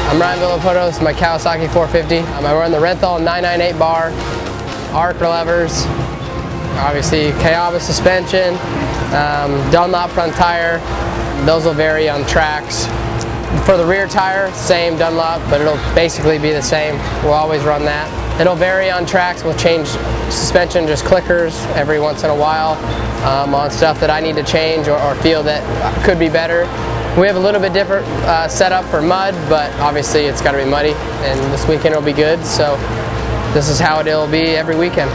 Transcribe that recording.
I'm Ryan Villopoto. This is my Kawasaki 450. I run the Renthal 998 bar, arc levers, obviously Kayaba suspension, Dunlop front tire. Those will vary on tracks. For the rear tire, same Dunlop, but it'll basically be the same. We'll always run that. It'll vary on tracks. We'll change suspension, just clickers every once in a while on stuff that I need to change or feel that could be better. We have a little bit different setup for mud, but obviously it's got to be muddy, and this weekend will be good, so this is how it'll be every weekend.